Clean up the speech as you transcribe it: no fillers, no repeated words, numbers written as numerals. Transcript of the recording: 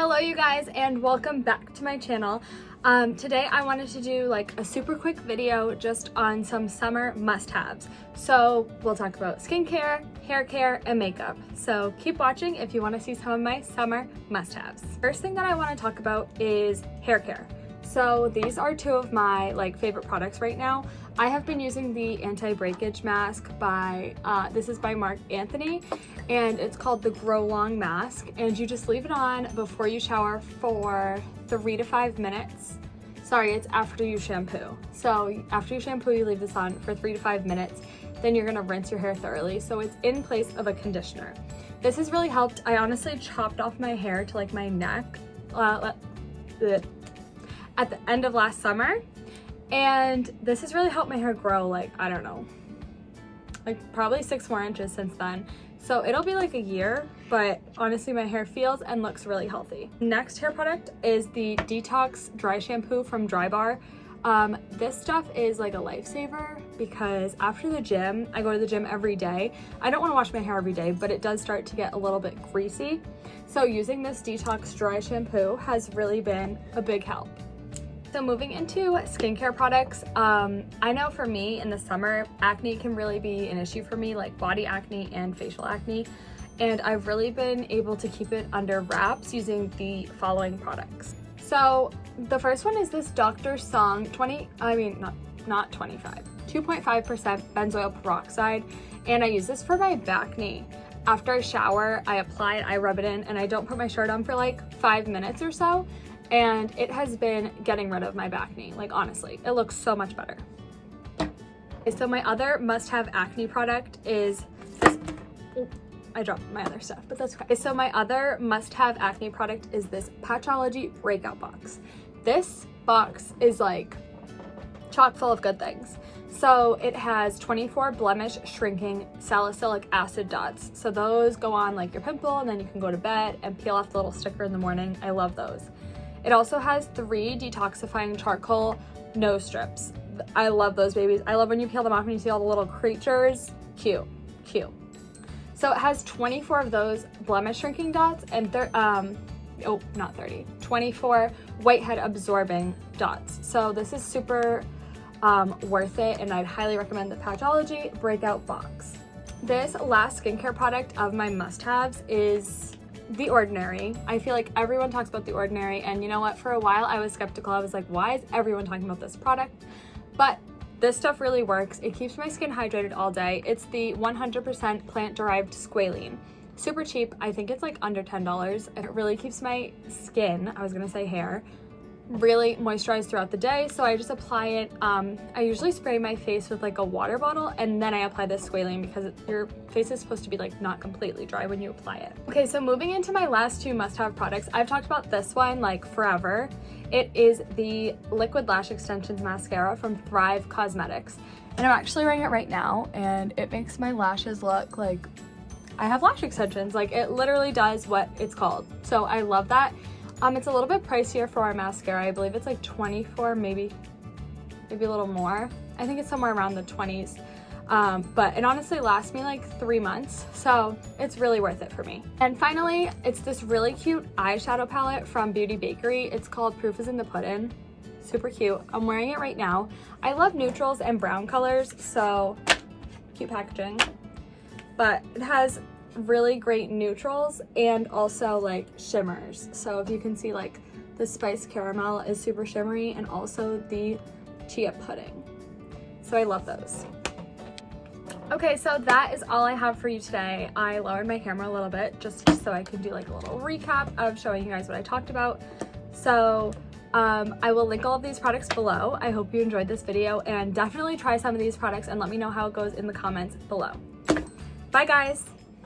Hello you guys and welcome back to my channel. Today I wanted to do like a super quick video just on some summer must-haves. So we'll talk about skincare, hair care, and makeup. So keep watching if you want to see some of my summer must-haves. First thing that I want to talk about is hair care. So these are two of my favorite products right now. I have been using the Anti-Breakage Mask by, this is by Mark Anthony, and it's called the Grow Long Mask, and you just leave it on before you shower for 3 to 5 minutes. Sorry, it's after you shampoo. So after you shampoo, you leave this on for 3 to 5 minutes, then you're gonna rinse your hair thoroughly. So it's in place of a conditioner. This has really helped. I honestly chopped off my hair to my neck at the end of last summer, and this has really helped my hair grow I don't know, probably 6 more inches since then. So it'll be a year, but honestly my hair feels and looks really healthy. Next hair product is the Detox Dry Shampoo from Drybar. This stuff is a lifesaver because after the gym, I go to the gym every day. I don't want to wash my hair every day, but it does start to get a little bit greasy. So using this Detox Dry Shampoo has really been a big help. So moving into skincare products, I know for me in the summer, acne can really be an issue for me, like body acne and facial acne. And I've really been able to keep it under wraps using the following products. So the first one is this Dr. Song 2.5% benzoyl peroxide. And I use this for my back knee. After I shower, I apply it, I rub it in, and I don't put my shirt on for 5 minutes or so. And it has been getting rid of my back knee. Honestly, it looks so much better. Okay, so my other must-have acne product is this. Oh, I dropped my other stuff, but that's okay. So my other must-have acne product is this Patchology Breakout Box. This box is chock full of good things. So it has 24 blemish shrinking salicylic acid dots. So those go on your pimple, and then you can go to bed and peel off the little sticker in the morning. I love those. It also has 3 detoxifying charcoal nose strips. I love those babies. I love when you peel them off and you see all the little creatures. Cute, cute. So it has 24 of those blemish shrinking dots and 24 whitehead absorbing dots. So this is super worth it, and I'd highly recommend the Patchology Breakout Box. This last skincare product of my must-haves is The Ordinary. I feel like everyone talks about The Ordinary, and you know what? For a while I was skeptical. I was like, why is everyone talking about this product? But this stuff really works. It keeps my skin hydrated all day. It's the 100% plant-derived squalene. Super cheap. I think it's under $10. And it really keeps my skin, I was gonna say hair, really moisturized throughout the day. So I just apply it. I usually spray my face with a water bottle, and then I apply this squalene because your face is supposed to be not completely dry when you apply it. Okay, so moving into my last 2 must-have products. I've talked about this one forever. It is the Liquid Lash Extensions Mascara from Thrive Cosmetics. And I'm actually wearing it right now, and it makes my lashes look like I have lash extensions. It literally does what it's called. So I love that. It's a little bit pricier for our mascara. I believe it's 24, maybe a little more. I think it's somewhere around the 20s. But it honestly lasts me 3 months, so it's really worth it for me. And finally, it's this really cute eyeshadow palette from Beauty Bakery. It's called Proof is in the Puddin'. Super cute. I'm wearing it right now. I love neutrals and brown colors, so cute packaging. But it has really great neutrals and also shimmers. So if you can see the spiced caramel is super shimmery, and also the chia pudding. So I love those. Okay, so that is all I have for you today. I lowered my camera a little bit just so I could do a little recap of showing you guys what I talked about. So I will link all of these products below. I hope you enjoyed this video, and definitely try some of these products and let me know how it goes in the comments below. Bye guys!